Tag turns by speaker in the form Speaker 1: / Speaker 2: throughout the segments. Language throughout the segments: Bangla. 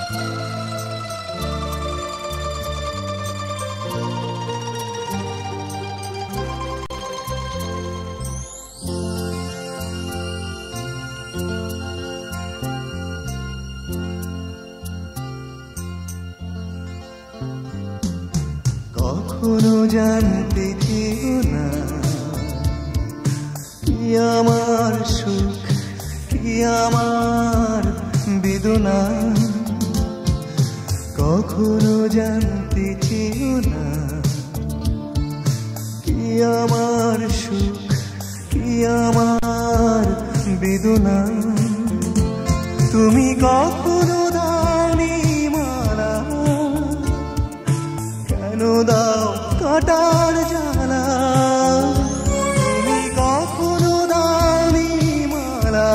Speaker 1: কখনো জানতে চেও না কি আমার সুখ কি আমার বেদনা, কখনো জানতে চেও না কি আমার সুখ কি আমার বেদনা। তুমি কখনো দাওনি মালা, কেন দাও কাটার জ্বালা। তুমি কখনো দাওনি মালা,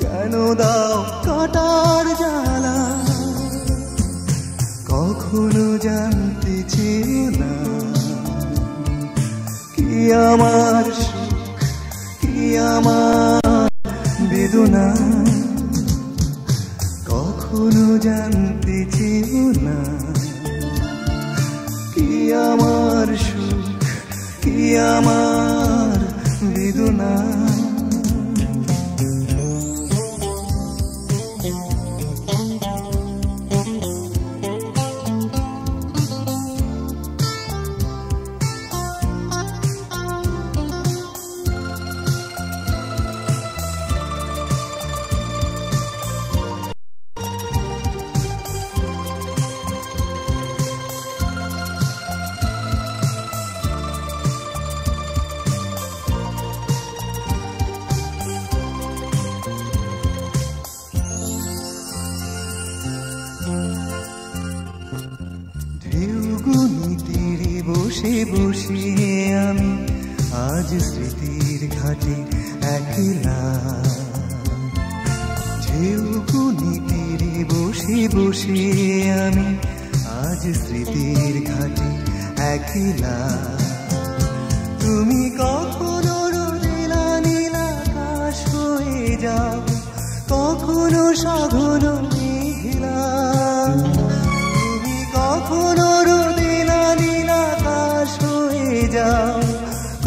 Speaker 1: কেন দাও কাটার জ্বালা। কখনো জানতে চেও না কি আমার সুখ কি আমার বেদনা, কখনো জানতে চেও না কি আমার সুখ কি আমার বেদনা। বসে বসে আমি আজ স্মৃতির ঘাটে একলা, ঢেউগুনি তীরে বসে বসে আমি আজ স্মৃতির ঘাটে একলা। তুমি কখনো রোদেলা নীল আকাশ হয়ে যাও, কখনো সঘন মেঘলা। তুমি কখনো রোদেলা নীল আকাশ হয়ে যাও,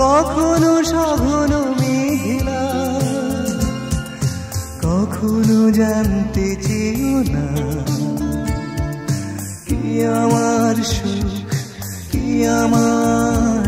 Speaker 1: কখনো সঘন মেঘলা। কখনো জানতে চেও না কি আমার সুখ কি আমার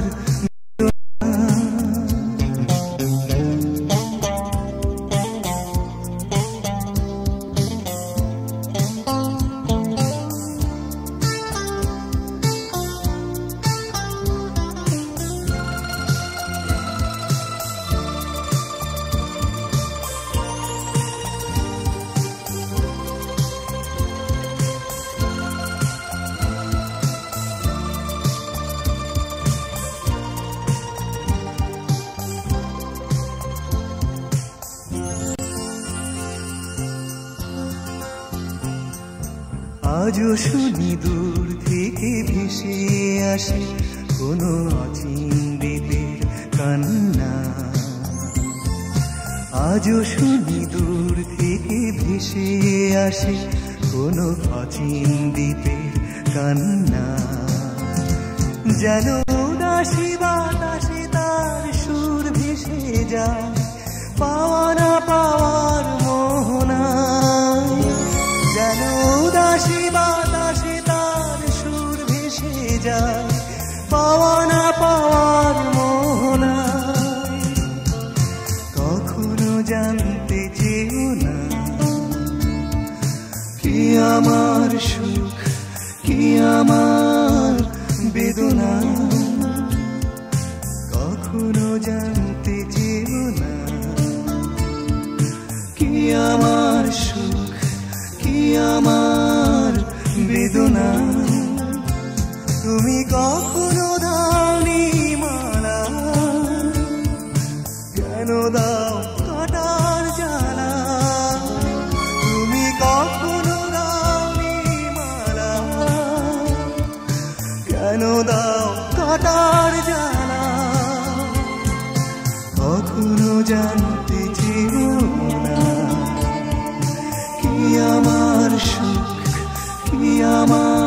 Speaker 1: আজও শুনি দূর থেকে ভেসে আসে কোনো অচিন দ্বীপের কান্না। আজও শুনি দূর থেকে ভেসে আসে কোনো অচিন দ্বীপের কান্না। যেন উদাসী বাতাসে তার সুর ভেসে যায়, পাওয়া না পাওয়ার মোহনা। যেন উদাসী বাতাসে তার সুর ভেসে যায়, পাওয়া না পাওয়ার মোহনা। কখনো জানতে চেও না কি আমার সুখ কি আমার বেদনা। কখনো জানতে চেও না কি আমার সুখ কি আমার বেদনা। তুমি কখনো দাওনি মালা, কেন দাও কাটার জ্বালা। তুমি কখনো দাওনি মালা, কেন দাও কাটার জ্বালা। কখনো জানতে চেও না কি আমার সুখ, আমার